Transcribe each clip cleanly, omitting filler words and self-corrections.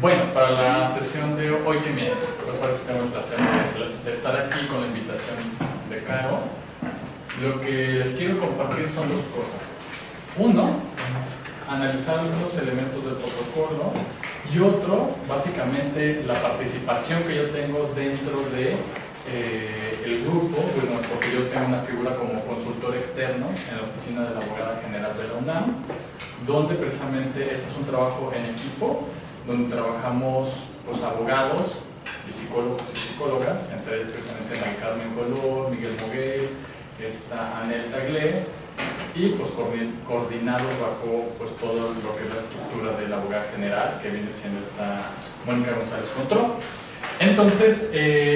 Bueno, para la sesión de hoy que viene, pues ahora sí tengo el placer de estar aquí con la invitación de Caro. Lo que les quiero compartir son dos cosas. Uno, analizar algunos elementos del protocolo, y otro, básicamente, la participación que yo tengo dentro de el grupo, bueno, porque yo tengo una figura como consultor externo en la oficina de la abogada general de la UNAM, donde precisamente este es un trabajo en equipo, donde trabajamos pues, abogados y psicólogos y psicólogas, entre ellos precisamente Mari Carmen Color, Miguel Moguel, está Anel Tagle, y pues coordinados bajo pues, todo lo que es la estructura de la abogada general, que viene siendo esta Mónica González Contró. Entonces,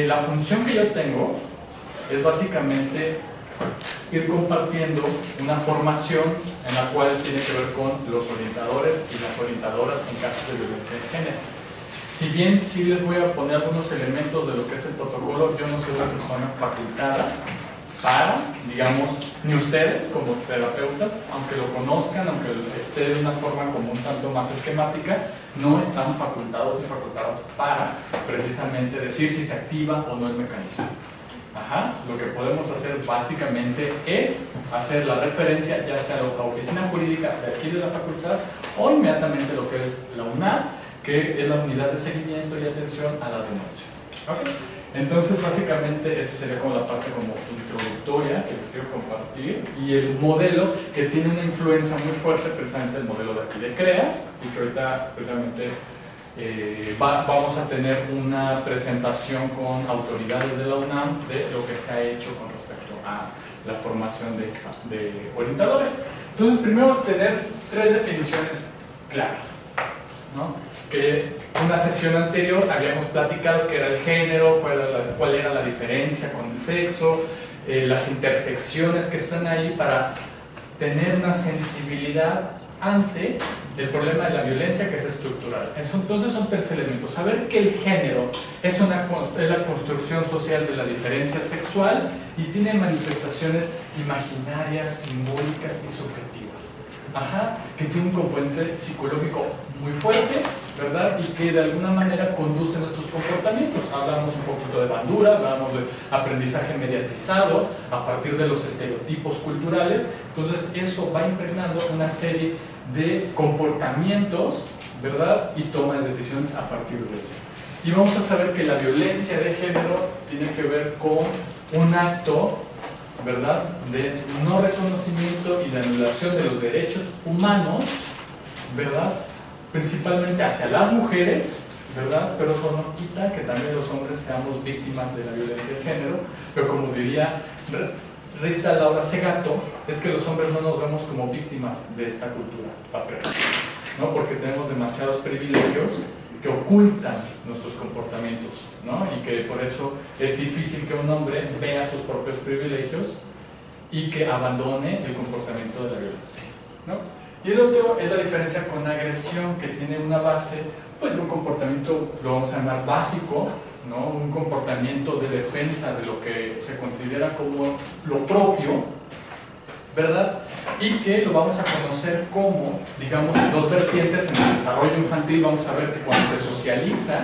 la función que yo tengo es básicamente ir compartiendo una formación en la cual tiene que ver con los orientadores y las orientadoras en casos de violencia de género. Si bien sí les voy a poner algunos elementos de lo que es el protocolo, yo no soy una persona facultada para, digamos, ni ustedes como terapeutas, aunque lo conozcan, aunque esté de una forma como un tanto más esquemática, no están facultados ni facultadas para precisamente decir si se activa o no el mecanismo. Lo que podemos hacer básicamente es hacer la referencia ya sea a la oficina jurídica de aquí de la facultad o inmediatamente lo que es la UNAM, que es la unidad de seguimiento y atención a las denuncias. Entonces básicamente esa sería como la parte como introductoria que les quiero compartir, y el modelo que tiene una influencia muy fuerte, precisamente el modelo de aquí de CREAS, y que ahorita precisamente vamos a tener una presentación con autoridades de la UNAM de lo que se ha hecho con respecto a la formación de orientadores. Entonces, primero tener tres definiciones claras, ¿no? Que en una sesión anterior habíamos platicado que era el género, cuál era la diferencia con el sexo, las intersecciones que están ahí para tener una sensibilidad ante el problema de la violencia que es estructural. Entonces son tres elementos. Saber que el género es la construcción social de la diferencia sexual y tiene manifestaciones imaginarias, simbólicas y subjetivas. Que tiene un componente psicológico muy fuerte, ¿verdad? Y que de alguna manera conduce nuestros comportamientos. Hablamos un poquito de bandura, hablamos de aprendizaje mediatizado a partir de los estereotipos culturales. Entonces eso va impregnando una serie de comportamientos, ¿verdad? Y toma de decisiones a partir de ello. Y vamos a saber que la violencia de género tiene que ver con un acto, ¿verdad?, de no reconocimiento y de anulación de los derechos humanos, ¿verdad?, principalmente hacia las mujeres, ¿verdad?, pero eso no quita que también los hombres seamos víctimas de la violencia de género, pero como diría Rita Laura Segato, es que los hombres no nos vemos como víctimas de esta cultura patriarcal, ¿no?, porque tenemos demasiados privilegios que ocultan nuestros comportamientos, ¿no? Y que por eso es difícil que un hombre vea sus propios privilegios y que abandone el comportamiento de la violencia, ¿no? Y el otro es la diferencia con agresión, que tiene una base, pues de un comportamiento, lo vamos a llamar básico, ¿no? Un comportamiento de defensa de lo que se considera como lo propio, ¿verdad? Y que lo vamos a conocer como, digamos, dos vertientes en el desarrollo infantil. Vamos a ver que cuando se socializa,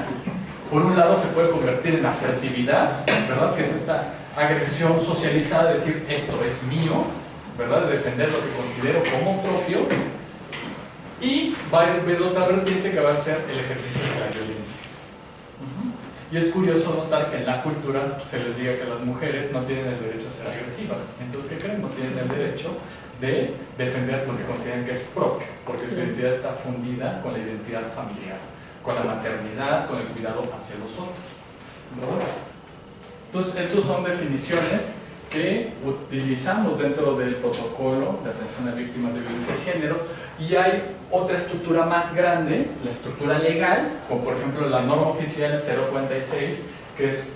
por un lado se puede convertir en asertividad, ¿verdad?, que es esta agresión socializada, de decir esto es mío, ¿verdad?, de defender lo que considero como propio, y va a haber otra vertiente que va a ser el ejercicio de la violencia. Y es curioso notar que en la cultura se les diga que las mujeres no tienen el derecho a ser agresivas. Entonces, ¿qué creen? No tienen el derecho de defender lo que consideran que es propio, porque su identidad está fundida con la identidad familiar, con la maternidad, con el cuidado hacia los otros, ¿verdad? Entonces, estas son definiciones que utilizamos dentro del protocolo de atención a víctimas de violencia de género, y hay otra estructura más grande, la estructura legal, como por ejemplo la norma oficial 046, que es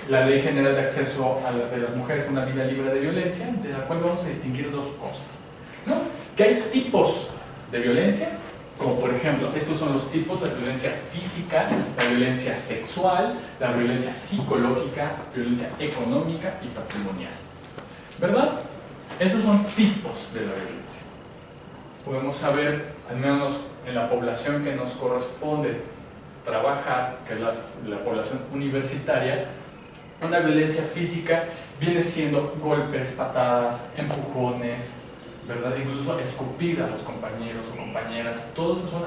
la Ley General de Acceso de las Mujeres a una Vida Libre de Violencia, de la cual vamos a distinguir dos cosas, ¿no? Que hay tipos de violencia, como por ejemplo, estos son los tipos de violencia física, la violencia sexual, la violencia psicológica, violencia económica y patrimonial, ¿verdad? Estos son tipos de la violencia. Podemos saber, al menos en la población que nos corresponde trabajar, que es la población universitaria, una violencia física viene siendo golpes, patadas, empujones, ¿verdad? Incluso escupir a los compañeros o compañeras, todo eso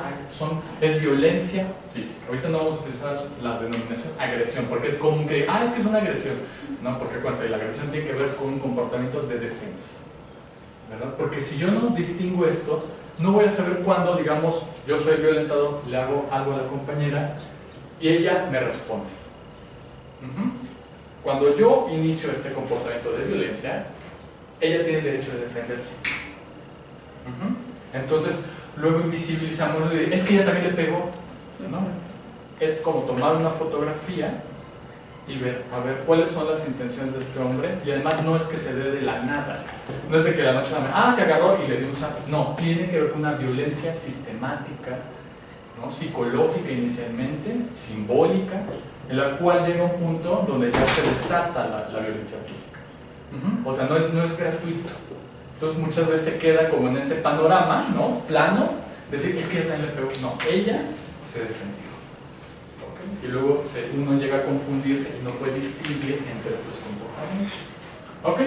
es violencia física. Ahorita no vamos a utilizar la denominación agresión, porque es común que es que es una agresión, no, porque la agresión tiene que ver con un comportamiento de defensa, ¿verdad? Porque si yo no distingo esto, no voy a saber cuándo, digamos, yo soy violentador, le hago algo a la compañera y ella me responde. Cuando yo inicio este comportamiento de violencia, ella tiene el derecho de defenderse. Entonces, luego invisibilizamos, es que ella también le pegó, ¿no? Es como tomar una fotografía y ver, a ver, cuáles son las intenciones de este hombre, y además no es que se dé de la nada, no es de que la noche a la mañana, se agarró y le dio un zape, no, tiene que ver con una violencia sistemática, ¿no? Psicológica inicialmente, simbólica, en la cual llega un punto donde ya se desata la violencia física. O sea, no es gratuito. Entonces muchas veces se queda como en ese panorama, ¿no? Plano, decir, es que ella también le pegó. No, ella se defendió. ¿Okay? Y luego uno llega a confundirse y no puede distinguir entre estos comportamientos. ¿Ok?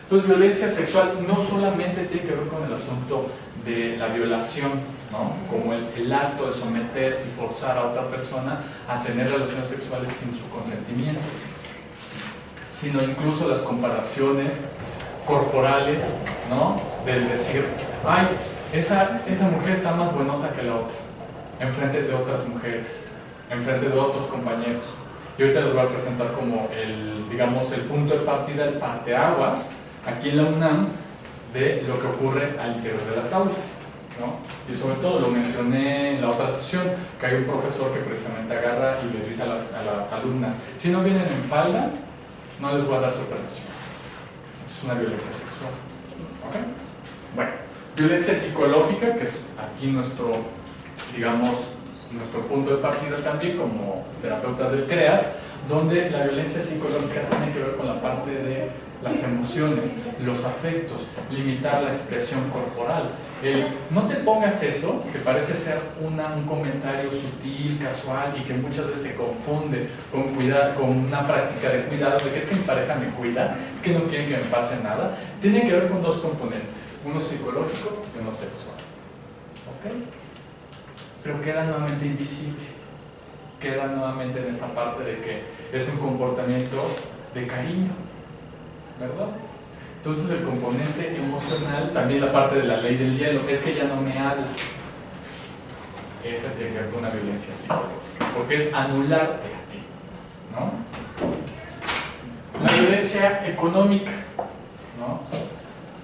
Entonces violencia sexual no solamente tiene que ver con el asunto de la violación, ¿no? Como el acto de someter y forzar a otra persona a tener relaciones sexuales sin su consentimiento, sino incluso las comparaciones corporales, ¿no? Del decir, ay, esa mujer está más buenota que la otra, enfrente de otras mujeres, enfrente de otros compañeros. Y ahorita les voy a presentar como digamos, el punto de partida, el parteaguas, aquí en la UNAM, de lo que ocurre al interior de las aulas, ¿no? Y sobre todo, lo mencioné en la otra sesión, que hay un profesor que precisamente agarra y les dice a las alumnas, si no vienen en falda, no les voy a dar supervisión. Es una violencia sexual. ¿Okay? Bueno, violencia psicológica, que es aquí nuestro, digamos, nuestro punto de partida también como terapeutas del CREAS, donde la violencia psicológica tiene que ver con la parte de las emociones, los afectos, limitar la expresión corporal. No te pongas eso, que parece ser un comentario sutil, casual y que muchas veces se confunde con una práctica de cuidado, de que es que mi pareja me cuida, es que no quieren que me pase nada. Tiene que ver con dos componentes, uno psicológico y uno sexual. ¿Ok? Pero queda nuevamente invisible, queda nuevamente en esta parte de que es un comportamiento de cariño, ¿verdad? Entonces el componente emocional, también la parte de la ley del hielo, es que ella no me habla. Esa tiene que ver con una violencia psicológica, porque es anularte a ti, ¿no? La violencia económica, ¿no?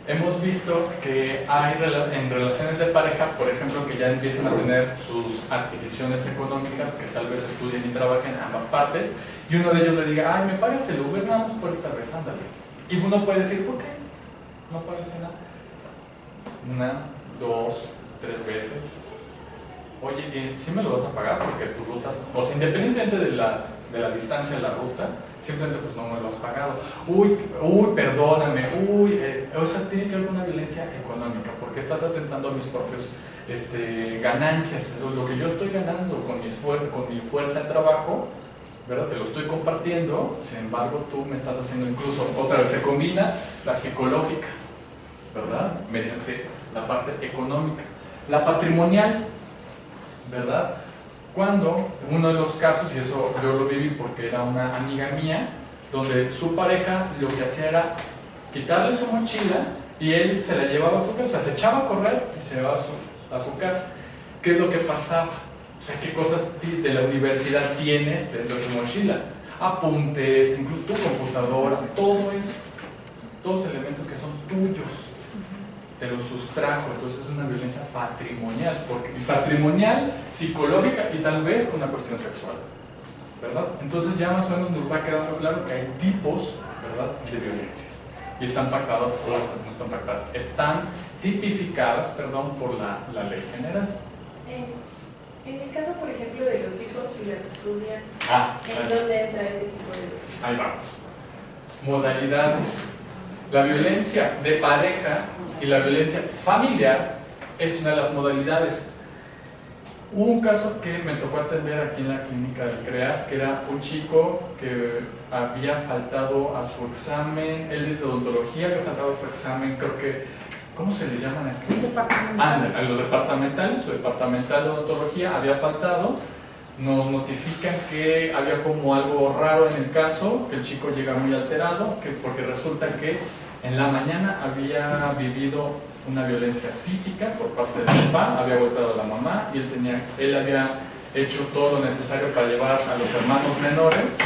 Hemos visto que hay en relaciones de pareja, por ejemplo, que ya empiezan a tener sus adquisiciones económicas, que tal vez estudien y trabajen ambas partes, y uno de ellos le diga, ay, me pagas el Uber nada más por esta vez, ándale. Y uno puede decir, ¿por qué? No parece nada. 1, 2, 3 veces. Oye, ¿sí me lo vas a pagar? Porque tus rutas, o sea, independientemente de la distancia de la ruta, simplemente pues no me lo has pagado. Uy, perdóname, o sea, tiene que haber una violencia económica, porque estás atentando a mis propios ganancias, lo que yo estoy ganando con mi fuerza de trabajo, ¿verdad? Te lo estoy compartiendo, sin embargo tú me estás haciendo incluso, otra vez se combina la psicológica, ¿verdad? Mediante la parte económica. La patrimonial, ¿verdad? Cuando uno de los casos, y eso yo lo viví porque era una amiga mía, donde su pareja lo que hacía era quitarle su mochila y él se la llevaba a su casa, o sea, se echaba a correr y se llevaba a su casa. ¿Qué es lo que pasaba? O sea, ¿qué cosas de la universidad tienes dentro de tu mochila? Apuntes, incluso tu computadora, todo eso, todos elementos que son tuyos, te los sustrajo. Entonces es una violencia patrimonial, patrimonial, psicológica y tal vez con una cuestión sexual, ¿verdad? Entonces ya más o menos nos va quedando claro que hay tipos, ¿verdad?, de violencias, y están pactadas, o no están pactadas, están tipificadas, perdón, por la ley general. En el caso, por ejemplo, de los hijos y la custodia, ¿en dónde entra ese tipo de violencia? Ahí vamos. Modalidades. La violencia de pareja y la violencia familiar es una de las modalidades. Hubo un caso que me tocó atender aquí en la clínica del CREAS, que era un chico que había faltado a su examen, él es de odontología, había faltado a su examen, creo que, ¿cómo se les llaman a estos? A los departamentales, su departamental de odontología había faltado. Nos notifican que había como algo raro en el caso, que el chico llega muy alterado, porque resulta que en la mañana había vivido una violencia física por parte del papá, había golpeado a la mamá y él había hecho todo lo necesario para llevar a los hermanos menores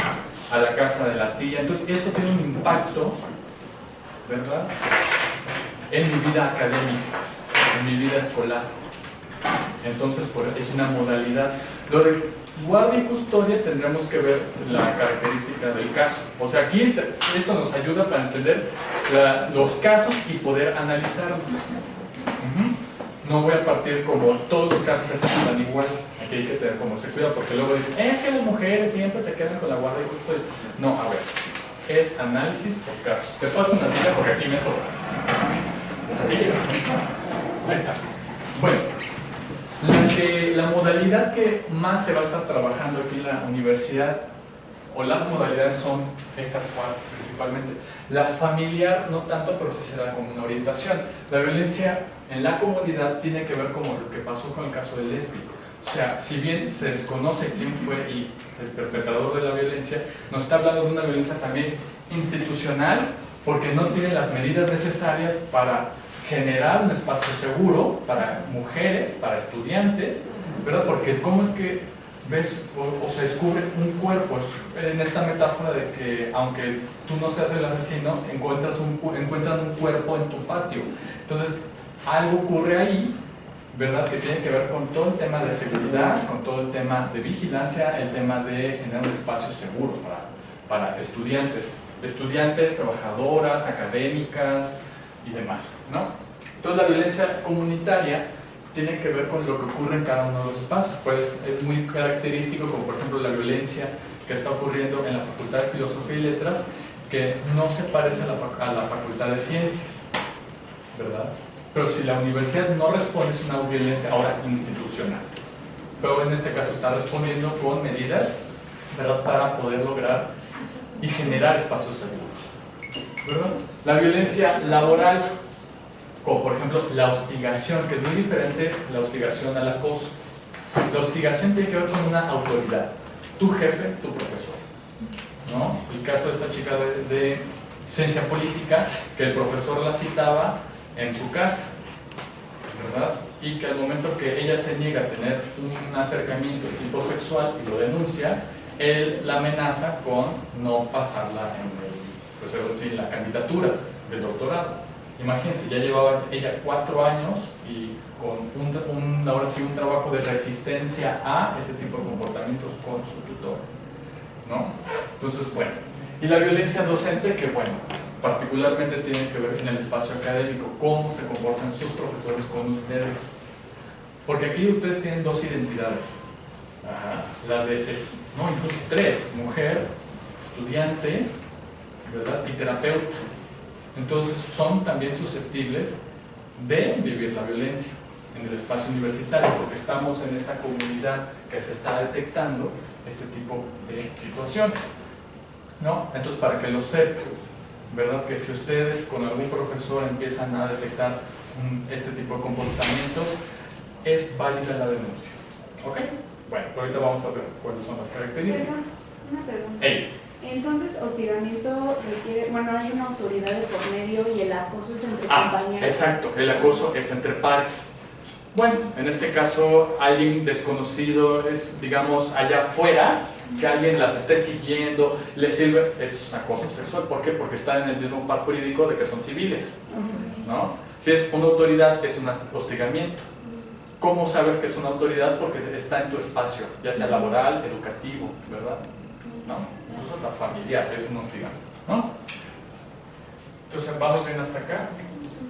a la casa de la tía. Entonces eso tiene un impacto, ¿verdad?, en mi vida académica, en mi vida escolar. Entonces es una modalidad. Lo de guardia y custodia tendremos que ver la característica del caso. O sea, aquí esto nos ayuda para entender los casos y poder analizarlos. No voy a partir como todos los casos se tratan igual. Aquí hay que tener como se cuida, porque luego dicen, es que las mujeres siempre se quedan con la guardia y custodia. No, a ver, es análisis por caso. Te paso una silla porque aquí me sobra. Ahí está. Bueno, la modalidad que más se va a estar trabajando aquí en la universidad, o las modalidades son estas cuatro principalmente. La familiar no tanto, pero sí se da como una orientación. La violencia en la comunidad tiene que ver como lo que pasó con el caso del lésbico. O sea, si bien se desconoce quién fue el perpetrador de la violencia, nos está hablando de una violencia también institucional, porque no tiene las medidas necesarias para generar un espacio seguro para mujeres, para estudiantes, ¿verdad? Porque ¿cómo es que ves o se descubre un cuerpo? En esta metáfora de que aunque tú no seas el asesino, encuentran un cuerpo en tu patio. Entonces, algo ocurre ahí, ¿verdad?, que tiene que ver con todo el tema de seguridad, con todo el tema de vigilancia, el tema de generar un espacio seguro para estudiantes, trabajadoras, académicas y demás, ¿no? Entonces la violencia comunitaria tiene que ver con lo que ocurre en cada uno de los espacios. Pues es muy característico, como por ejemplo la violencia que está ocurriendo en la Facultad de Filosofía y Letras, que no se parece a la Facultad de Ciencias, ¿verdad? Pero si la universidad no responde, es una violencia ahora institucional, pero en este caso está respondiendo con medidas, ¿verdad?, para poder lograr y generar espacios seguros, ¿verdad? La violencia laboral, como por ejemplo la hostigación, que es muy diferente la hostigación al acoso. La hostigación tiene que ver con una autoridad, tu jefe, tu profesor, ¿no? El caso de esta chica de ciencia política, que el profesor la citaba en su casa, ¿verdad?, y que al momento que ella se niega a tener un acercamiento de tipo sexual y lo denuncia, él la amenaza con no pasarla en la candidatura del doctorado. Imagínense, ya llevaba ella 4 años y con ahora sí un trabajo de resistencia a ese tipo de comportamientos con su tutor, ¿no? Entonces, bueno, y la violencia docente, que bueno, particularmente tiene que ver en el espacio académico, cómo se comportan sus profesores con ustedes, porque aquí ustedes tienen 2 identidades. Las de, no, incluso 3, mujer, estudiante, ¿verdad?, y terapeuta. Entonces son también susceptibles de vivir la violencia en el espacio universitario, porque estamos en esta comunidad que se está detectando este tipo de situaciones, ¿no? Entonces, para que lo sepan, ¿verdad?, que si ustedes con algún profesor empiezan a detectar este tipo de comportamientos, es válida la denuncia, ¿ok? Bueno, pero ahorita vamos a ver cuáles son las características. Una pregunta. Hey. Entonces, hostigamiento requiere, bueno, hay una autoridad de por medio y el acoso es entre compañeros. Exacto, el acoso es entre pares. Bueno, en este caso, alguien desconocido es, digamos, allá afuera, que alguien las esté siguiendo, le sirve, eso es un acoso sexual. ¿Por qué? Porque están en el mismo par jurídico de que son civiles, ¿no? Si es una autoridad, es un hostigamiento. ¿Cómo sabes que es una autoridad? Porque está en tu espacio, ya sea laboral, educativo, ¿verdad? ¿No? Incluso hasta familiar, es un hostigamiento, ¿no? Entonces, vamos bien hasta acá.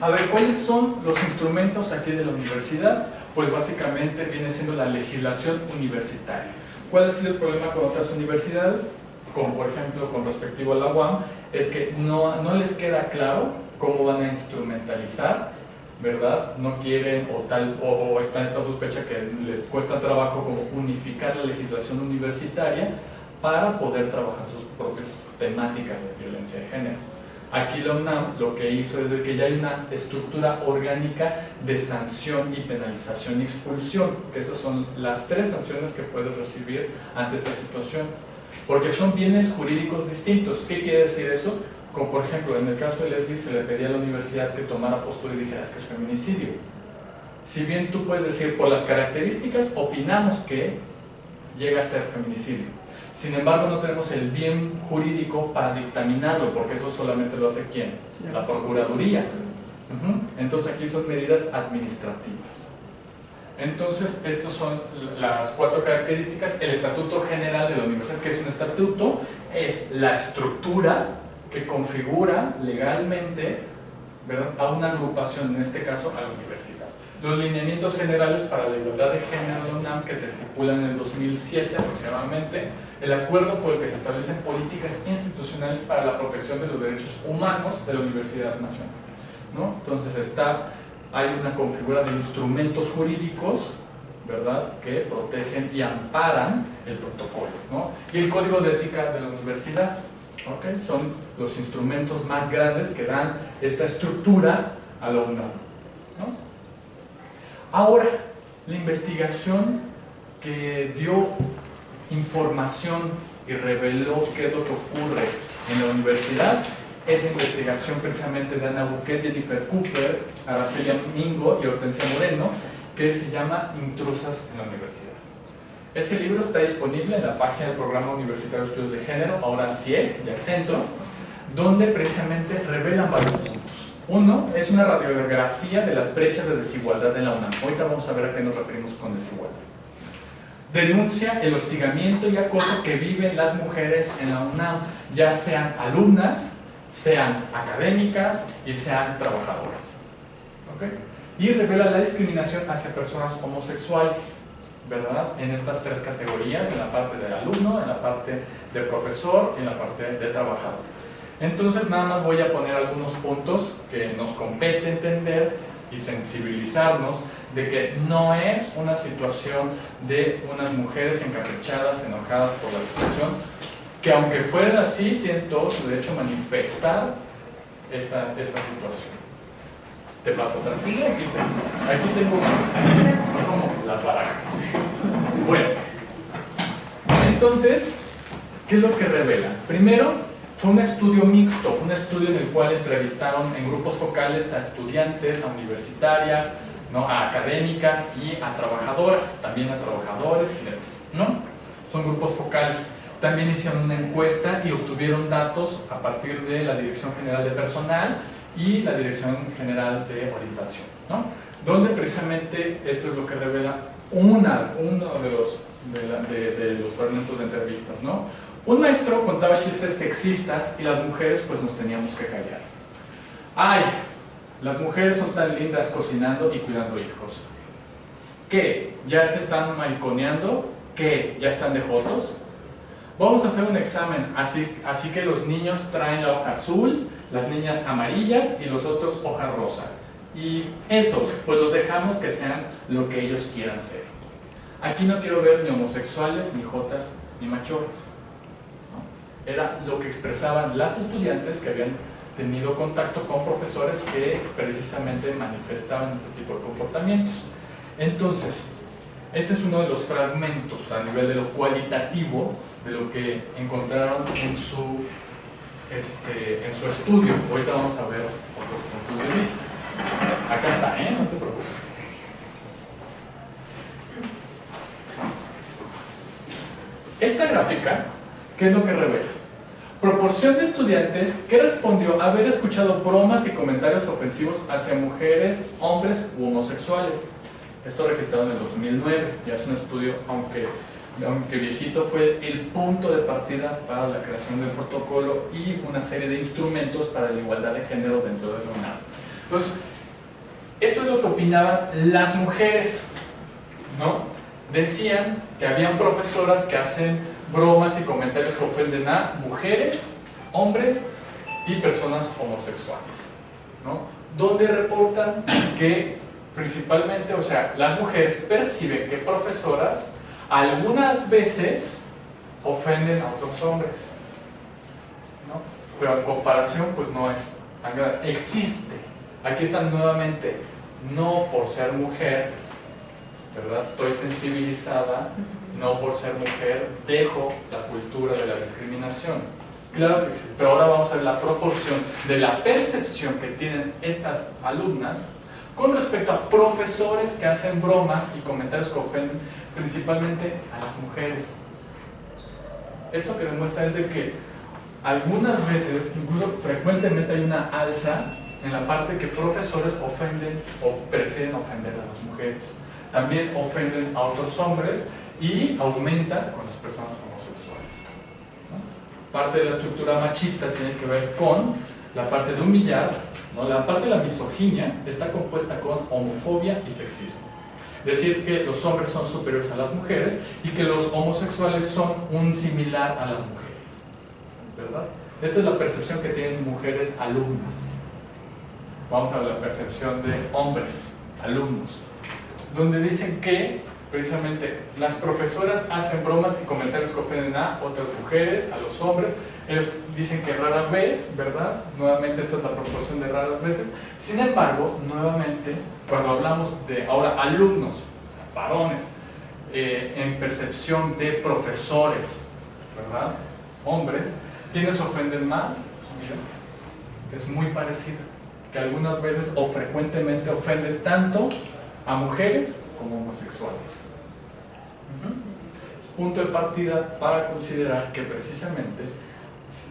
A ver, ¿cuáles son los instrumentos aquí de la universidad? Pues básicamente viene siendo la legislación universitaria. ¿Cuál ha sido el problema con otras universidades? Como por ejemplo con respectivo a la UAM, es que no les queda claro cómo van a instrumentalizar ¿verdad? No quieren o está esta sospecha que les cuesta trabajo como unificar la legislación universitaria para poder trabajar sus propias temáticas de violencia de género. Aquí la UNAM lo que hizo es de que ya hay una estructura orgánica de sanción y penalización y expulsión, que esas son las 3 sanciones que puedes recibir ante esta situación, porque son bienes jurídicos distintos. ¿Qué quiere decir eso? Como por ejemplo, en el caso de Leslie se le pedía a la universidad que tomara postura y dijera que es feminicidio. Si bien tú puedes decir, por las características opinamos que llega a ser feminicidio. Sin embargo, no tenemos el bien jurídico para dictaminarlo, porque eso solamente lo hace ¿quién? La Procuraduría. Entonces aquí son medidas administrativas. Entonces, estas son las 4 características. El Estatuto General de la Universidad, que es un estatuto, es la estructura que configura legalmente, ¿verdad?, a una agrupación, en este caso a la universidad. Los lineamientos generales para la igualdad de género de la UNAM, que se estipulan en el 2007 aproximadamente, el acuerdo por el que se establecen políticas institucionales para la protección de los derechos humanos de la Universidad Nacional, ¿no? Entonces hay una configura de instrumentos jurídicos, ¿verdad?, que protegen y amparan el protocolo, ¿no? Y el Código de Ética de la Universidad, ¿okay? Son los instrumentos más grandes que dan esta estructura a la UNAM, ¿no? Ahora, la investigación que dio información y reveló qué es lo que ocurre en la universidad es la investigación precisamente de Ana Buquet, Jennifer Cooper, Araceli Mingo y Hortensia Moreno, que se llama Intrusas en la Universidad. Ese libro está disponible en la página del Programa Universitario de Estudios de Género, ahora CIE, ya Centro, donde precisamente revelan varios puntos. Uno, es una radiografía de las brechas de desigualdad en la UNAM. Ahorita vamos a ver a qué nos referimos con desigualdad. Denuncia el hostigamiento y acoso que viven las mujeres en la UNAM, ya sean alumnas, sean académicas y sean trabajadoras. ¿Okay? Y revela la discriminación hacia personas homosexuales, ¿verdad?, en estas 3 categorías, en la parte de alumno, en la parte de profesor y en la parte de trabajador. Entonces nada más voy a poner algunos puntos que nos compete entender y sensibilizarnos de que no es una situación de unas mujeres encaprichadas, enojadas por la situación, que aunque fueran así, tienen todo su derecho a manifestar esta situación. Te paso otra silla, aquí tengo son como las barajas. Bueno, entonces, ¿qué es lo que revela? Primero, fue un estudio mixto, un estudio en el cual entrevistaron en grupos focales a estudiantes, a universitarias, ¿no?, a académicas y a trabajadoras, también a trabajadores y demás, ¿no? Son grupos focales. También hicieron una encuesta y obtuvieron datos a partir de la Dirección General de Personal y la Dirección General de Orientación, ¿no?, donde precisamente esto es lo que revela uno de los fragmentos de entrevistas, ¿no? Un maestro contaba chistes sexistas y las mujeres pues nos teníamos que callar. ¡Ay! Las mujeres son tan lindas cocinando y cuidando hijos. ¿Qué? ¿Ya se están mariconeando? ¿Qué? ¿Ya están de jotos? Vamos a hacer un examen, así que los niños traen la hoja azul, las niñas amarillas y los otros hoja rosa. Y esos, pues los dejamos que sean lo que ellos quieran ser. Aquí no quiero ver ni homosexuales, ni jotas, ni machorras. Era lo que expresaban las estudiantes que habían tenido contacto con profesores que precisamente manifestaban este tipo de comportamientos. Entonces, este es uno de los fragmentos a nivel de lo cualitativo de lo que encontraron en su estudio. Ahorita vamos a ver otros puntos de vista. Acá está, no te preocupes. Esta gráfica, ¿qué es lo que revela? Proporción de estudiantes que respondió a haber escuchado bromas y comentarios ofensivos hacia mujeres, hombres u homosexuales. Esto registrado en el 2009, ya es un estudio, aunque viejito, fue el punto de partida para la creación del protocolo y una serie de instrumentos para la igualdad de género dentro de la UNAM. Entonces, esto es lo que opinaban las mujeres, ¿no? Decían que habían profesoras que hacen bromas y comentarios que ofenden a mujeres, hombres y personas homosexuales, ¿no? donde reportan que principalmente, o sea, las mujeres perciben que profesoras algunas veces ofenden a otros hombres, ¿no? Pero en comparación pues no es tan grande. Existe, aquí están nuevamente, no por ser mujer, ¿verdad? Estoy sensibilizada, no por ser mujer dejo la cultura de la discriminación. Claro que sí, pero ahora vamos a ver la proporción de la percepción que tienen estas alumnas con respecto a profesores que hacen bromas y comentarios que ofenden principalmente a las mujeres. Esto que demuestra es de que algunas veces, incluso frecuentemente, hay una alza en la parte que profesores ofenden o prefieren ofender a las mujeres. También ofenden a otros hombres y aumenta con las personas homosexuales, ¿no? Parte de la estructura machista tiene que ver con la parte de humillar, ¿no? La parte de la misoginia está compuesta con homofobia y sexismo. Decir que los hombres son superiores a las mujeres y que los homosexuales son un similar a las mujeres, ¿verdad? Esta es la percepción que tienen mujeres alumnas. Vamos a ver la percepción de hombres alumnos, donde dicen que precisamente las profesoras hacen bromas y comentarios que ofenden a otras mujeres, a los hombres. Ellos dicen que rara vez, ¿verdad? Nuevamente esta es la proporción de raras veces. Sin embargo, nuevamente, cuando hablamos de ahora alumnos, o sea, varones, en percepción de profesores, ¿verdad? Hombres, ¿quiénes ofenden más? Pues mira, es muy parecido, que algunas veces o frecuentemente ofenden tanto a mujeres como homosexuales. Es punto de partida para considerar que precisamente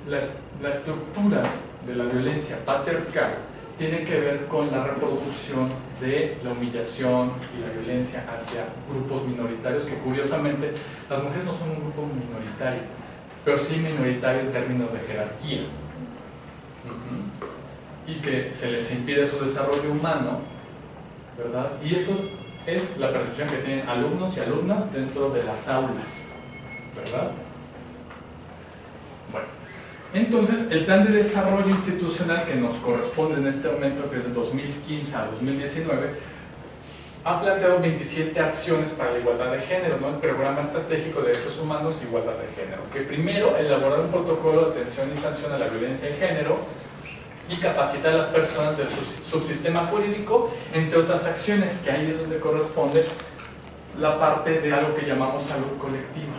la estructura de la violencia patriarcal tiene que ver con la reproducción de la humillación y la violencia hacia grupos minoritarios, que curiosamente las mujeres no son un grupo minoritario, pero sí minoritario en términos de jerarquía, y que se les impide su desarrollo humano, ¿verdad? Y esto es la percepción que tienen alumnos y alumnas dentro de las aulas, ¿verdad? Bueno, entonces el plan de desarrollo institucional que nos corresponde en este momento, que es de 2015 a 2019, ha planteado 27 acciones para la igualdad de género, ¿no? El Programa Estratégico de Derechos Humanos e Igualdad de Género, que primero elaborar un protocolo de atención y sanción a la violencia de género y capacitar a las personas del subsistema jurídico, entre otras acciones, que ahí es donde corresponde la parte de algo que llamamos salud colectiva.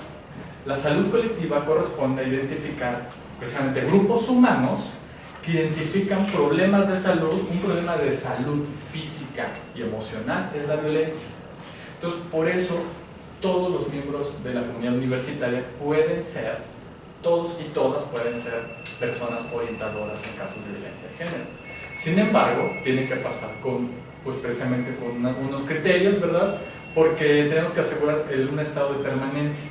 La salud colectiva corresponde a identificar precisamente grupos humanos que identifican problemas de salud. Un problema de salud física y emocional es la violencia. Entonces, por eso todos los miembros de la comunidad universitaria pueden ser, todos y todas pueden ser personas orientadoras en casos de violencia de género. Sin embargo, tienen que pasar con, pues precisamente con unos criterios, ¿verdad? Porque tenemos que asegurar un estado de permanencia.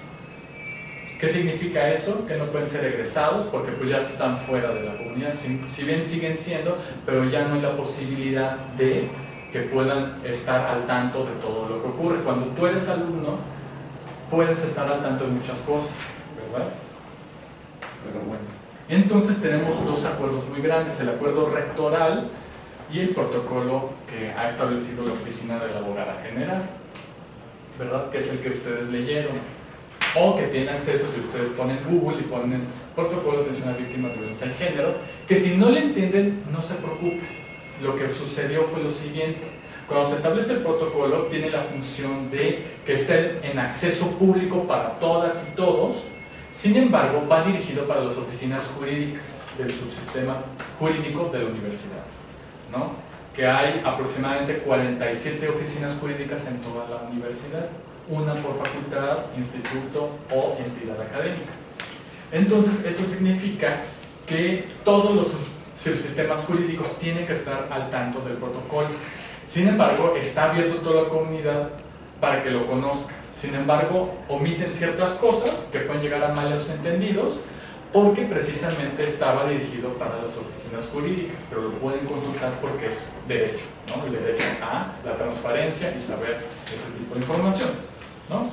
¿Qué significa eso? Que no pueden ser egresados porque pues ya están fuera de la comunidad, si bien siguen siendo, pero ya no hay la posibilidad de que puedan estar al tanto de todo lo que ocurre. Cuando tú eres alumno, puedes estar al tanto de muchas cosas, ¿verdad? Pero bueno, entonces tenemos dos acuerdos muy grandes, el acuerdo rectoral y el protocolo que ha establecido la Oficina de la Abogada General, ¿verdad? Que es el que ustedes leyeron, o que tienen acceso si ustedes ponen Google y ponen protocolo de atención a víctimas de violencia de género, que si no le entienden, no se preocupen. Lo que sucedió fue lo siguiente: cuando se establece el protocolo, tiene la función de que esté en acceso público para todas y todos. Sin embargo, va dirigido para las oficinas jurídicas del subsistema jurídico de la universidad, ¿no? Que hay aproximadamente 47 oficinas jurídicas en toda la universidad, una por facultad, instituto o entidad académica. Entonces, eso significa que todos los subsistemas jurídicos tienen que estar al tanto del protocolo. Sin embargo, está abierto a toda la comunidad para que lo conozca. Sin embargo, omiten ciertas cosas que pueden llegar a malos entendidos, porque precisamente estaba dirigido para las oficinas jurídicas, pero lo pueden consultar porque es derecho, ¿no? El derecho a la transparencia y saber este tipo de información, ¿no?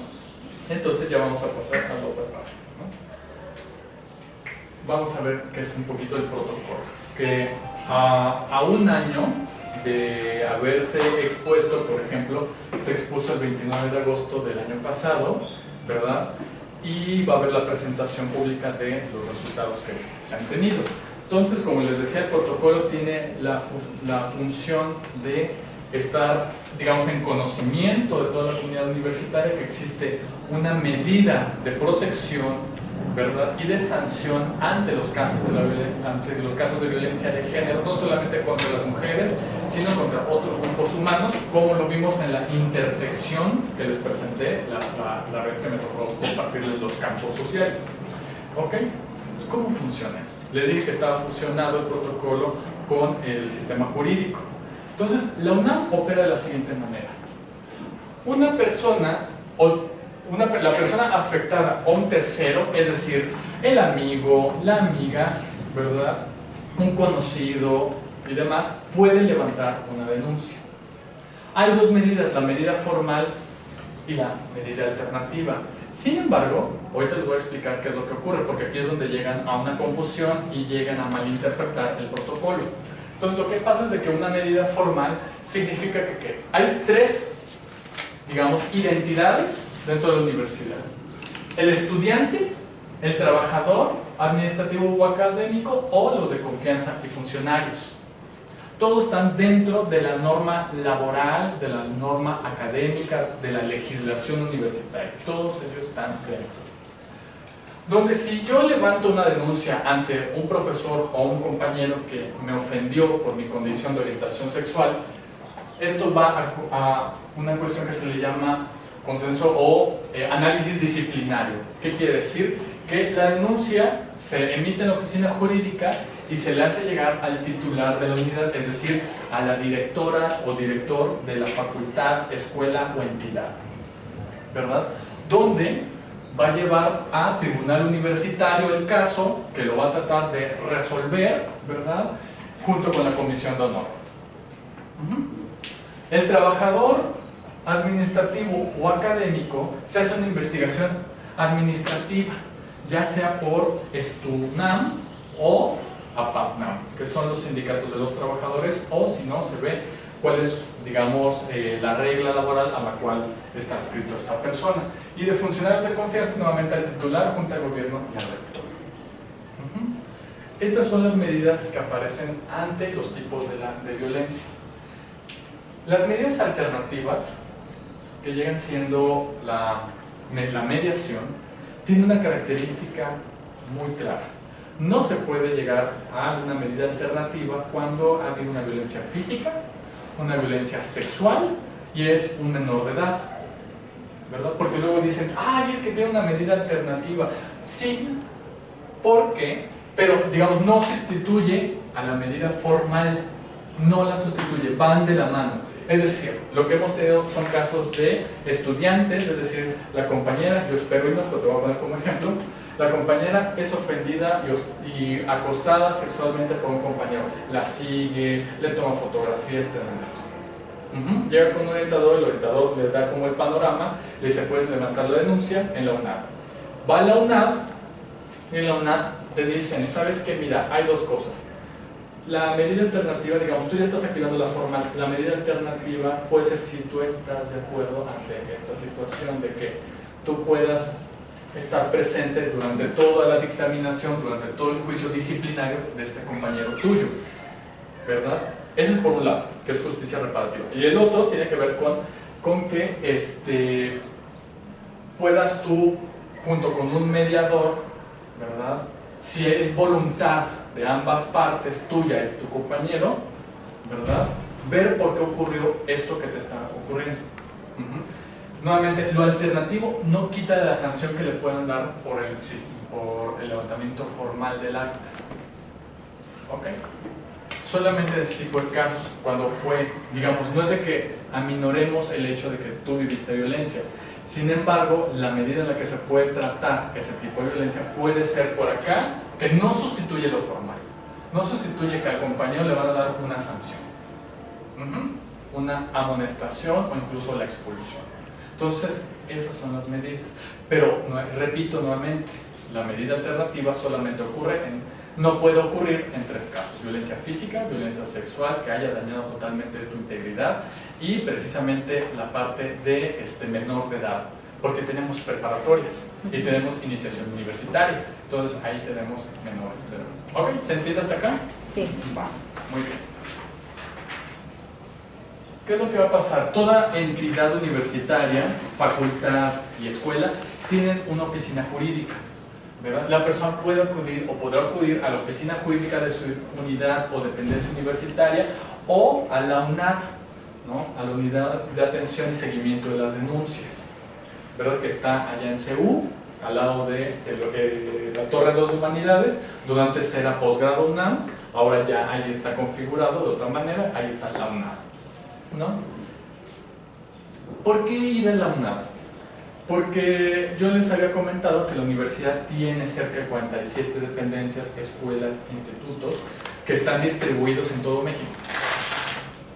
Entonces ya vamos a pasar a la otra parte, ¿no? Vamos a ver qué es un poquito el protocolo, que a un año de haberse expuesto, por ejemplo, se expuso el 29 de agosto del año pasado, ¿verdad? Y va a haber la presentación pública de los resultados que se han tenido. Entonces, como les decía, el protocolo tiene la función de estar, digamos, en conocimiento de toda la comunidad universitaria que existe una medida de protección, ¿verdad? Y de sanción ante los casos de violencia de género, no solamente contra las mujeres, sino contra otros grupos humanos, como lo vimos en la intersección que les presenté la vez que me tocó compartirles los campos sociales. ¿Ok? ¿Cómo funciona esto? Les dije que estaba fusionado el protocolo con el sistema jurídico. Entonces, la UNAM opera de la siguiente manera. Una persona, la persona afectada o un tercero, es decir, el amigo, la amiga, ¿verdad?, un conocido y demás, puede levantar una denuncia. Hay dos medidas, la medida formal y la medida alternativa. Sin embargo, ahorita les voy a explicar qué es lo que ocurre, porque aquí es donde llegan a una confusión y llegan a malinterpretar el protocolo. Entonces, lo que pasa es de que una medida formal significa que hay tres, digamos, identidades dentro de la universidad: el estudiante, el trabajador administrativo o académico, o los de confianza y funcionarios. Todos están dentro de la norma laboral, de la norma académica, de la legislación universitaria. Todos ellos están dentro. Donde si yo levanto una denuncia ante un profesor o un compañero que me ofendió por mi condición de orientación sexual, esto va a una cuestión que se le llama consenso o análisis disciplinario. ¿Qué quiere decir? Que la denuncia se emite en la oficina jurídica y se le hace llegar al titular de la unidad, es decir, a la directora o director de la facultad, escuela o entidad, ¿verdad? Donde va a llevar a tribunal universitario el caso, que lo va a tratar de resolver, ¿verdad?, junto con la comisión de honor. El trabajador administrativo o académico se hace una investigación administrativa, ya sea por STUNAM o APAPNAM, que son los sindicatos de los trabajadores, o si no, se ve cuál es, digamos, la regla laboral a la cual está adscrito esta persona. Y de funcionarios de confianza, nuevamente al titular, junta de gobierno y al rector. Estas son las medidas que aparecen ante los tipos de violencia. Las medidas alternativas, que llegan siendo la mediación, tiene una característica muy clara. No se puede llegar a una medida alternativa cuando ha habido una violencia física, una violencia sexual y es un menor de edad, ¿verdad? Porque luego dicen, ay, es que tiene una medida alternativa. Sí, porque, pero digamos, no sustituye a la medida formal, no la sustituye, van de la mano. Es decir, lo que hemos tenido son casos de estudiantes, es decir, la compañera, yo espero irnos, pero te voy a poner como ejemplo, la compañera es ofendida y acosada sexualmente por un compañero, la sigue, le toma fotografías, eso. Llega con un orientador, el orientador le da como el panorama, le dice, puedes levantar la denuncia en la UNAD. Va a la UNAD, y en la UNAD te dicen, ¿sabes qué? Mira, hay dos cosas. La medida alternativa, digamos, tú ya estás activando la formal, la medida alternativa puede ser si tú estás de acuerdo ante esta situación de que tú puedas estar presente durante toda la dictaminación, durante todo el juicio disciplinario de este compañero tuyo, ¿verdad? Ese es por un lado, que es justicia reparativa. Y el otro tiene que ver con que puedas tú, junto con un mediador, ¿verdad?, si es voluntad de ambas partes, tuya y tu compañero, ¿verdad?, ver por qué ocurrió esto que te está ocurriendo. Nuevamente, lo alternativo no quita la sanción que le puedan dar por el levantamiento formal del acta. ¿Ok? Solamente en este tipo de casos, cuando fue, digamos, no es de que aminoremos el hecho de que tú viviste violencia. Sin embargo, la medida en la que se puede tratar ese tipo de violencia puede ser por acá, que no sustituye lo formal. No sustituye que al compañero le van a dar una sanción, una amonestación o incluso la expulsión. Entonces, esas son las medidas. Pero, repito nuevamente, la medida alternativa solamente ocurre en no puede ocurrir en 3 casos: violencia física, violencia sexual que haya dañado totalmente tu integridad, y precisamente la parte de menor de edad, porque tenemos preparatorias y tenemos iniciación universitaria, entonces ahí tenemos menores de edad. ¿Ok? ¿Se entiende hasta acá? Sí. Va, muy bien. ¿Qué es lo que va a pasar? Toda entidad universitaria, facultad y escuela tienen una oficina jurídica, ¿verdad? La persona puede acudir o podrá acudir a la oficina jurídica de su unidad o dependencia universitaria o a la UNAD, ¿no? A la unidad de atención y seguimiento de las denuncias, ¿verdad? Que está allá en CU, al lado de la Torre de las Humanidades, donde antes era posgrado UNAM, ahora ya ahí está configurado de otra manera, ahí está la UNAD, ¿no? ¿Por qué ir a la UNAD? Porque yo les había comentado que la universidad tiene cerca de 47 dependencias, escuelas, institutos que están distribuidos en todo México,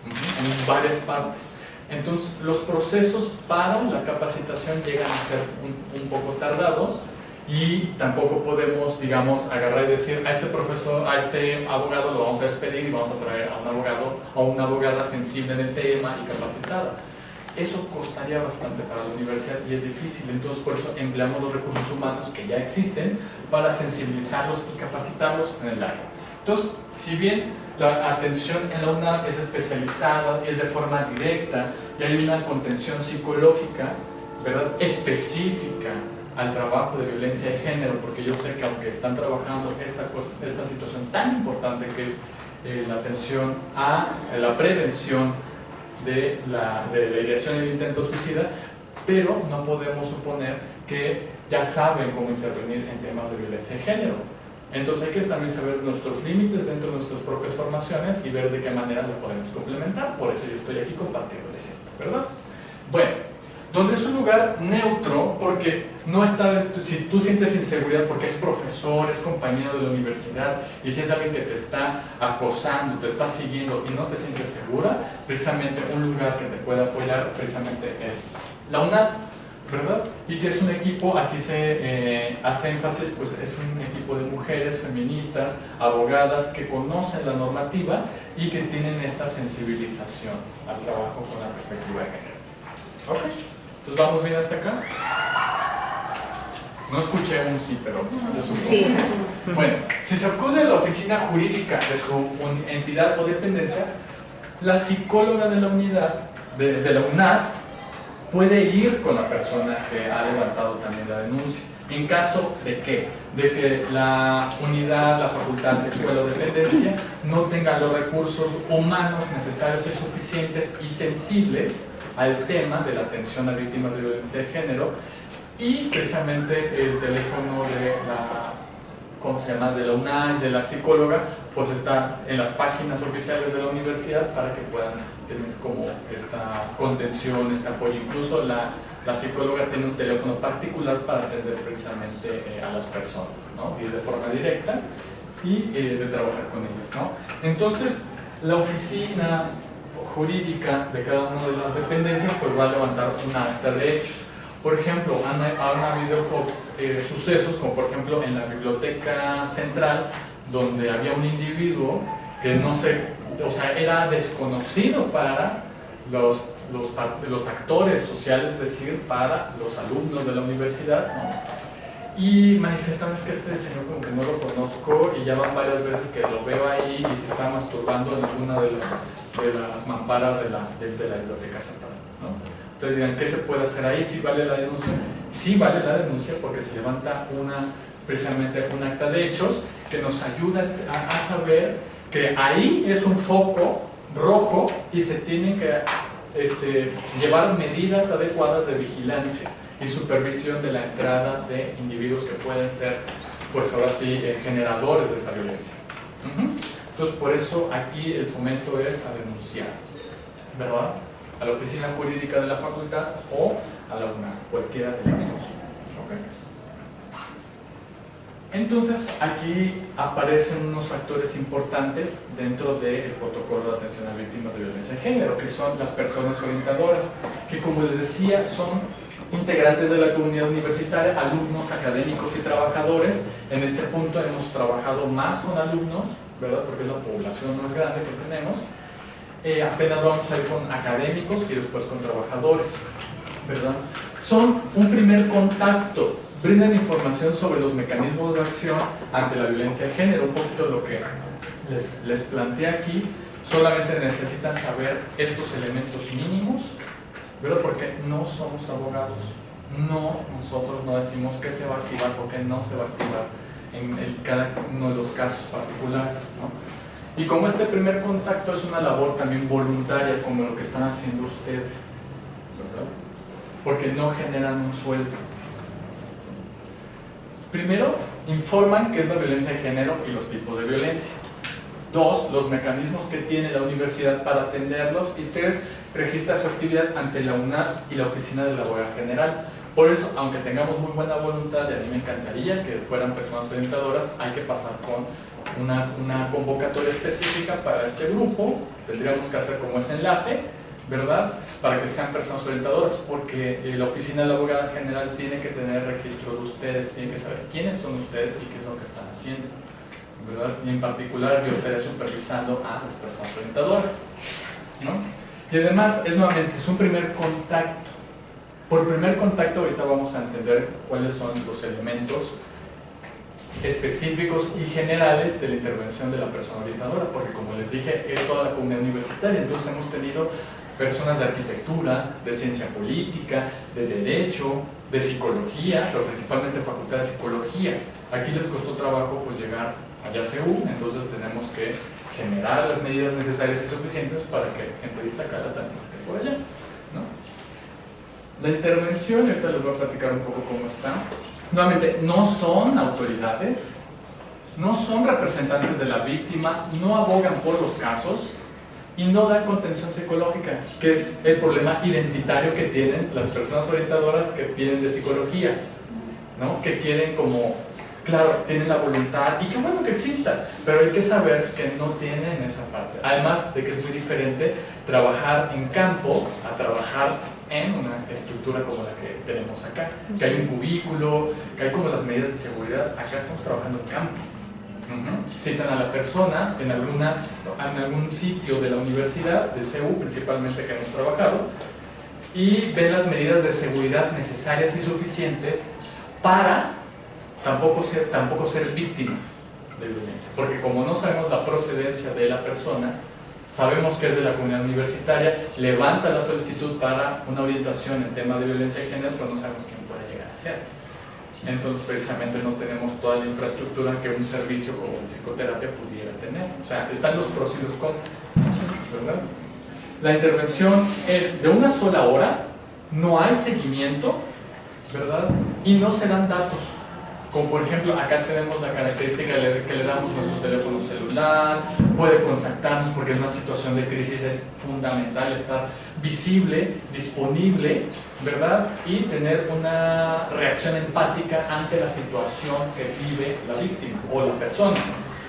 en varias partes. Entonces, los procesos para la capacitación llegan a ser un poco tardados, y tampoco podemos, digamos, agarrar y decir: a este profesor, a este abogado lo vamos a despedir y vamos a traer a un abogado o una abogada sensible en el tema y capacitada. Eso costaría bastante para la universidad y es difícil. Entonces, por eso empleamos los recursos humanos que ya existen para sensibilizarlos y capacitarlos en el área. Entonces, si bien la atención en la UNAM es especializada, es de forma directa y hay una contención psicológica, ¿verdad?, específica al trabajo de violencia de género, porque yo sé que aunque están trabajando esta situación tan importante que es la atención a la prevención de la ideación y el intento suicida, pero no podemos suponer que ya saben cómo intervenir en temas de violencia de género. Entonces hay que también saber nuestros límites dentro de nuestras propias formaciones y ver de qué manera lo podemos complementar. Por eso yo estoy aquí compartiéndoles esto, ¿verdad? Bueno, donde es un lugar neutro, porque no está, si tú sientes inseguridad porque es profesor, es compañero de la universidad, y si es alguien que te está acosando, te está siguiendo y no te sientes segura, precisamente un lugar que te puede apoyar precisamente es la UNAD, ¿verdad? Y que es un equipo, aquí se hace énfasis, pues es un equipo de mujeres feministas, abogadas que conocen la normativa y que tienen esta sensibilización al trabajo con la perspectiva de género. ¿Ok? Entonces, ¿vamos bien hasta acá? No escuché un sí, pero yo supongo. Sí. Bueno, si se acude a la oficina jurídica de su entidad o dependencia, la psicóloga de la unidad, de la UNAD, puede ir con la persona que ha levantado también la denuncia. En caso de que la unidad, la facultad, escuela o dependencia no tenga los recursos humanos necesarios y suficientes y sensibles al tema de la atención a víctimas de violencia de género, y precisamente el teléfono de la, ¿cómo se llama?, de la UNAM, de la psicóloga, pues está en las páginas oficiales de la universidad para que puedan tener como esta contención, este apoyo. Incluso la psicóloga tiene un teléfono particular para atender precisamente a las personas, ¿no?, y de forma directa y de trabajar con ellos, ¿no? Entonces, la oficina jurídica de cada una de las dependencias pues va a levantar un acta de hechos. Por ejemplo, han habido sucesos como por ejemplo en la biblioteca central, donde había un individuo que no se, o sea, era desconocido para los actores sociales, es decir, para los alumnos de la universidad, ¿no? Y manifestaban: es que este señor como que no lo conozco y ya van varias veces que lo veo ahí y se está masturbando en alguna de las mamparas de la biblioteca central, ¿no? Entonces dirán: ¿qué se puede hacer ahí? ¿Sí vale la denuncia? Sí vale la denuncia, porque se levanta precisamente un acta de hechos que nos ayuda a saber que ahí es un foco rojo y se tienen que llevar medidas adecuadas de vigilancia y supervisión de la entrada de individuos que pueden ser, pues ahora sí, generadores de esta violencia. Entonces, por eso aquí el fomento es a denunciar, ¿verdad?, a la oficina jurídica de la facultad o a la UNAM, cualquiera de las dos. ¿Okay? Entonces, aquí aparecen unos factores importantes dentro del protocolo de atención a víctimas de violencia de género, que son las personas orientadoras, que como les decía son integrantes de la comunidad universitaria, alumnos, académicos y trabajadores. En este punto hemos trabajado más con alumnos, ¿verdad? Porque es la población más grande que tenemos. Apenas vamos a ir con académicos y después con trabajadores, ¿verdad? Son un primer contacto, brindan información sobre los mecanismos de acción ante la violencia de género. Un poquito lo que les planteé aquí. Solamente necesitan saber estos elementos mínimos, ¿verdad? Porque no somos abogados. Nosotros no decimos qué se va a activar, porque no se va a activar en cada uno de los casos particulares, ¿no? Y como este primer contacto es una labor también voluntaria, como lo que están haciendo ustedes, ¿verdad? Porque no generan un sueldo. Primero, informan qué es la violencia de género y los tipos de violencia. 2, los mecanismos que tiene la universidad para atenderlos. Y 3, registra su actividad ante la UNAM y la Oficina de la Abogada General. Por eso, aunque tengamos muy buena voluntad, y a mí me encantaría que fueran personas orientadoras, hay que pasar con una convocatoria específica para este grupo. Tendríamos que hacer como ese enlace, ¿verdad? Para que sean personas orientadoras, porque la Oficina de la Abogada General tiene que tener registro de ustedes, tiene que saber quiénes son ustedes y qué es lo que están haciendo, ¿verdad? Y en particular yo estaría supervisando a las personas orientadoras, ¿no? Y además, nuevamente, es un primer contacto. Por primer contacto ahorita vamos a entender cuáles son los elementos específicos y generales de la intervención de la persona orientadora, porque como les dije, es toda la comunidad universitaria. Entonces hemos tenido personas de arquitectura, de ciencia política, de derecho, de psicología, pero principalmente facultad de psicología. Aquí les costó trabajo pues llegar a YACU, entonces tenemos que generar las medidas necesarias y suficientes para que gente destacada también esté por allá, ¿no? La intervención, ahorita les voy a platicar un poco cómo está. Nuevamente, no son autoridades, no son representantes de la víctima, no abogan por los casos y no dan contención psicológica, que es el problema identitario que tienen las personas orientadoras que piden de psicología, ¿no? Que quieren como, claro, tienen la voluntad y qué bueno que exista, pero hay que saber que no tienen esa parte. Además de que es muy diferente trabajar en campo a trabajar en una estructura como la que tenemos acá, que hay un cubículo, que hay como las medidas de seguridad. Acá estamos trabajando en campo. Citan a la persona en algún sitio de la universidad, de CEU principalmente, que hemos trabajado, y ven las medidas de seguridad necesarias y suficientes para tampoco ser víctimas de violencia, porque como no sabemos la procedencia de la persona, sabemos que es de la comunidad universitaria, levanta la solicitud para una orientación en tema de violencia de género, pero no sabemos quién puede llegar a ser. Entonces precisamente no tenemos toda la infraestructura que un servicio como en psicoterapia pudiera tener. O sea, están los pros y los contras, ¿verdad? La intervención es de una sola hora, no hay seguimiento, ¿verdad? Y no se dan datos. Como por ejemplo, acá tenemos la característica que le damos nuestro teléfono celular, puede contactarnos porque en una situación de crisis es fundamental estar visible, disponible, ¿verdad? Y tener una reacción empática ante la situación que vive la víctima o la persona.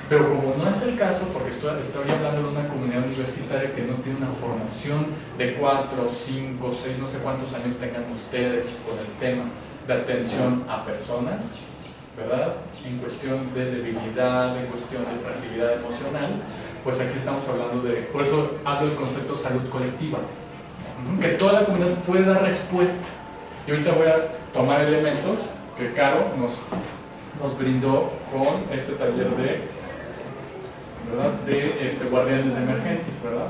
Pero como no es el caso, porque estoy hablando de una comunidad universitaria que no tiene una formación de 4, 5, 6, no sé cuántos años tengan ustedes con el tema de atención a personas, ¿verdad? En cuestión de debilidad, en cuestión de fragilidad emocional, pues aquí estamos hablando de, por eso hablo del concepto de salud colectiva, que toda la comunidad puede dar respuesta. Y ahorita voy a tomar elementos que Caro nos brindó con este taller de guardianes de emergencias, ¿verdad?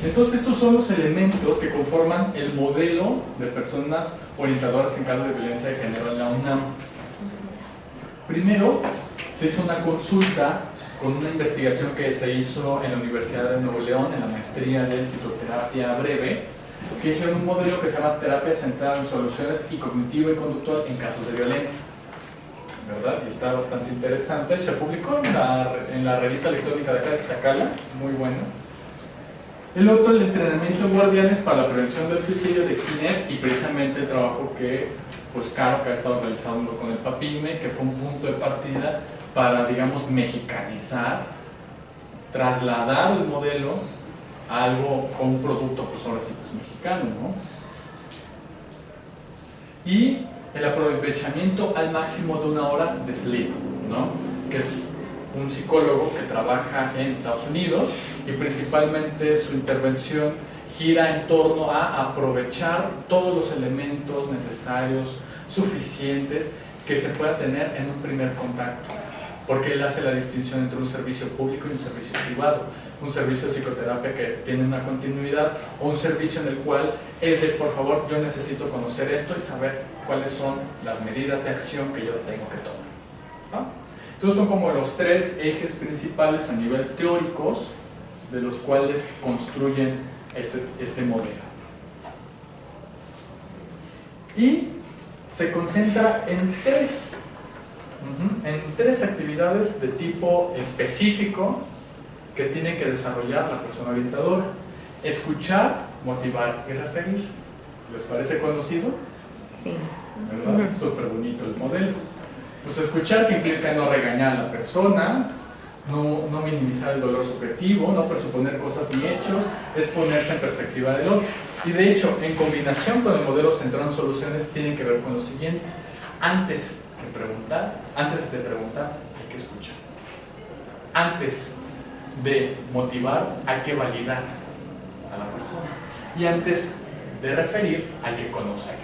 Entonces estos son los elementos que conforman el modelo de personas orientadoras en casos de violencia de género en la UNAM. Primero, se hizo una consulta con una investigación que se hizo en la Universidad de Nuevo León, en la maestría de psicoterapia breve, que hicieron un modelo que se llama terapia centrada en soluciones y cognitivo y conductual en casos de violencia, ¿verdad? Y está bastante interesante. Se publicó en la revista electrónica de acá de Iztacala, muy bueno. El otro, el entrenamiento en guardianes para la prevención del suicidio de Kinet, y precisamente el trabajo que pues Caro, que ha estado realizando con el PAPIME, que fue un punto de partida para, digamos, mexicanizar, trasladar el modelo a algo con un producto, pues ahora sí, pues mexicano, ¿no? y el aprovechamiento al máximo de 1 hora de sleep, ¿no? Que es un psicólogo que trabaja en Estados Unidos y principalmente su intervención gira en torno a aprovechar todos los elementos necesarios, suficientes, que se pueda tener en un primer contacto, porque él hace la distinción entre un servicio público y un servicio privado, un servicio de psicoterapia que tiene una continuidad o un servicio en el cual es de, por favor, yo necesito conocer esto y saber cuáles son las medidas de acción que yo tengo que tomar, ¿no? Entonces son como los 3 ejes principales a nivel teóricos de los cuales construyen este modelo. Y se concentra en 3 actividades de tipo específico que tiene que desarrollar la persona orientadora: escuchar, motivar y referir. ¿Les parece conocido? Sí. ¿Verdad? Súper bonito el modelo. Pues escuchar, que implica no regañar a la persona, no minimizar el dolor subjetivo, no presuponer cosas ni hechos, es ponerse en perspectiva del otro. Y de hecho, en combinación con el modelo centrado en soluciones, tiene que ver con lo siguiente: antes de preguntar, hay que escuchar. Antes de motivar, hay que validar a la persona. Y antes de referir, hay que conocer.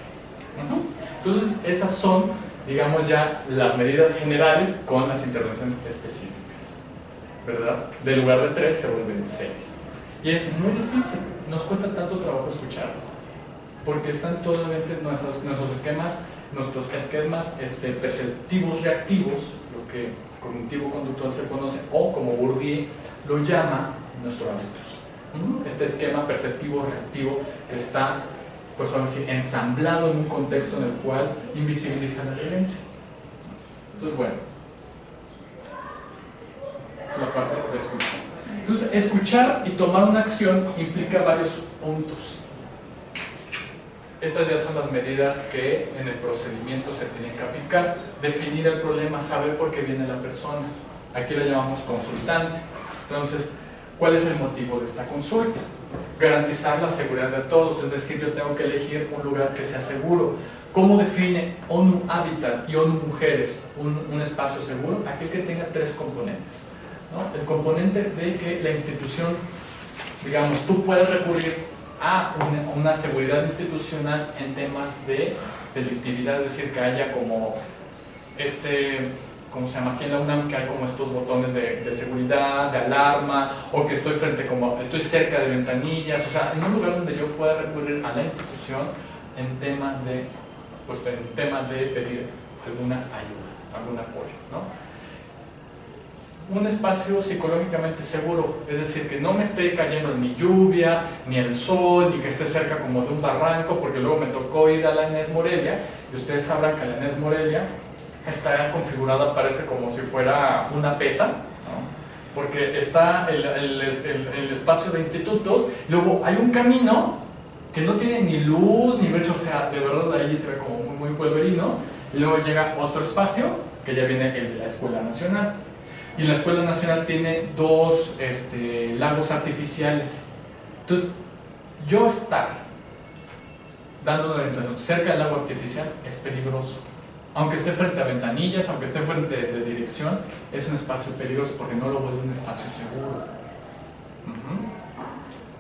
Entonces, esas son, digamos, ya las medidas generales con las intervenciones específicas, ¿verdad? De lugar de 3 se vuelven 6. Y es muy difícil, nos cuesta tanto trabajo escuchar, porque están totalmente nuestros esquemas perceptivos reactivos, lo que cognitivo-conductual se conoce, o como Bourdieu lo llama, nuestros hábitos. Este esquema perceptivo reactivo está, pues vamos a decir, ensamblado en un contexto en el cual invisibiliza la violencia. Entonces, bueno, la parte de escuchar. Entonces, escuchar y tomar una acción implica varios puntos. Estas ya son las medidas que en el procedimiento se tienen que aplicar. Definir el problema, saber por qué viene la persona. Aquí la llamamos consultante. Entonces, ¿cuál es el motivo de esta consulta? Garantizar la seguridad de todos, es decir, yo tengo que elegir un lugar que sea seguro. ¿Cómo define ONU Habitat y ONU Mujeres un espacio seguro? Aquel que tenga 3 componentes, ¿no? El componente de que la institución, digamos, tú puedes recurrir a una seguridad institucional en temas de delictividad, es decir, que haya como ¿cómo se llama? Aquí en la UNAM, que hay como estos botones de seguridad, de alarma, o que estoy estoy cerca de ventanillas, o sea, en un lugar donde yo pueda recurrir a la institución en tema de pedir alguna ayuda, algún apoyo, ¿no? Un espacio psicológicamente seguro, es decir, que no me esté cayendo ni lluvia, ni el sol, ni que esté cerca como de un barranco, porque luego me tocó ir a la ENES Morelia, y ustedes sabrán que la ENES Morelia está configurada, parece como si fuera una pesa, ¿no? Porque está el espacio de institutos, luego hay un camino que no tiene ni luz ni brecha, o sea, de verdad de ahí se ve como muy, muy pueblerino, y luego llega otro espacio, que ya viene el de la Escuela Nacional. Y la Escuela Nacional tiene 2 lagos artificiales. Entonces, yo estar dando una orientación cerca del lago artificial es peligroso. Aunque esté frente a ventanillas, aunque esté frente de dirección, es un espacio peligroso porque no lo vuelve un espacio seguro.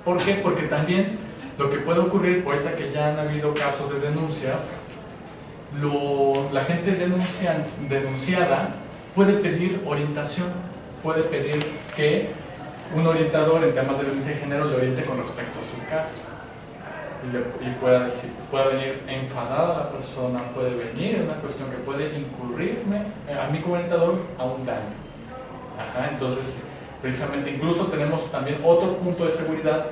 ¿Por qué? Porque también lo que puede ocurrir, ahorita que ya han habido casos de denuncias, la gente denunciada puede pedir orientación, puede pedir que un orientador en temas de violencia de género le oriente con respecto a su caso. Y puede venir enfadada la persona, puede venir en una cuestión que puede incurrirme a mi orientador a un daño. Entonces, precisamente, incluso tenemos también otro punto de seguridad,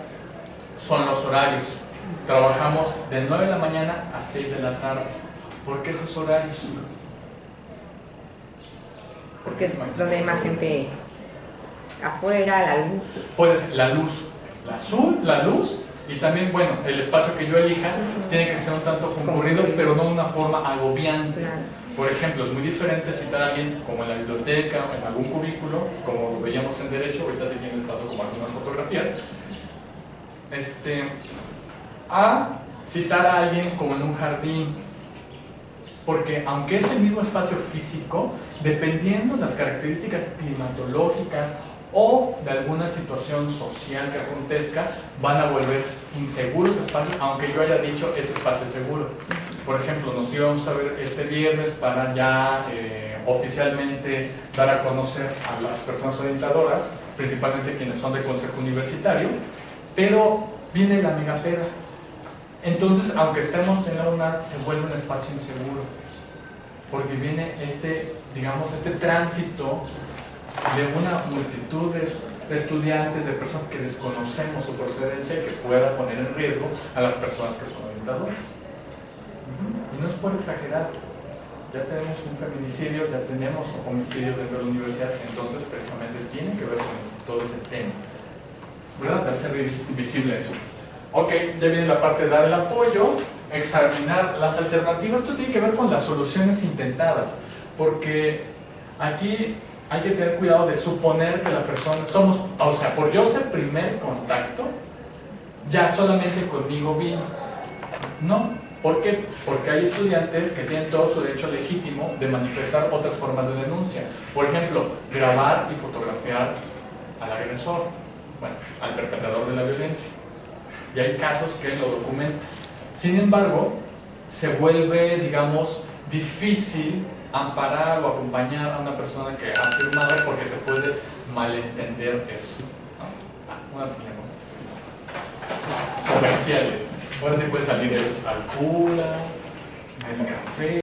son los horarios. Trabajamos de 9 de la mañana a 6 de la tarde. ¿Por qué esos horarios? Porque es donde hay más gente afuera, la luz. Puede ser la luz, la azul, la luz, y también, bueno, el espacio que yo elija tiene que ser un tanto concurrido, pero no de una forma agobiante. Claro. Por ejemplo, es muy diferente citar a alguien como en la biblioteca o en algún cubículo, como lo veíamos en Derecho, ahorita sí les paso como algunas fotografías, a citar a alguien como en un jardín, porque aunque es el mismo espacio físico, dependiendo de las características climatológicas o de alguna situación social que acontezca, van a volver inseguros espacios, aunque yo haya dicho este espacio es seguro. Por ejemplo, nos íbamos a ver este viernes para ya oficialmente dar a conocer a las personas orientadoras, principalmente quienes son de consejo universitario, pero viene la megapeda. Entonces, aunque estemos en la UNAD, se vuelve un espacio inseguro, porque viene digamos, este tránsito de una multitud de estudiantes, de personas que desconocemos su procedencia y que pueda poner en riesgo a las personas que son orientadoras. Y no es por exagerar, ya tenemos un feminicidio, ya tenemos homicidios dentro de la universidad, entonces precisamente tiene que ver con todo ese tema, ¿verdad? De hacer visible eso. Ok, ya viene la parte de dar el apoyo, examinar las alternativas. Esto tiene que ver con las soluciones intentadas, porque aquí hay que tener cuidado de suponer que la persona o sea, por yo ser primer contacto, ya solamente conmigo vino. No, ¿por qué? Porque hay estudiantes que tienen todo su derecho legítimo de manifestar otras formas de denuncia. Por ejemplo, grabar y fotografiar al agresor, bueno, al perpetrador de la violencia. Y hay casos que lo documentan. Sin embargo, se vuelve, digamos, difícil amparar o acompañar a una persona que ha firmado porque se puede malentender eso, ¿no? Una comerciales. Ahora sí puede salir el Alcura, Nescafé.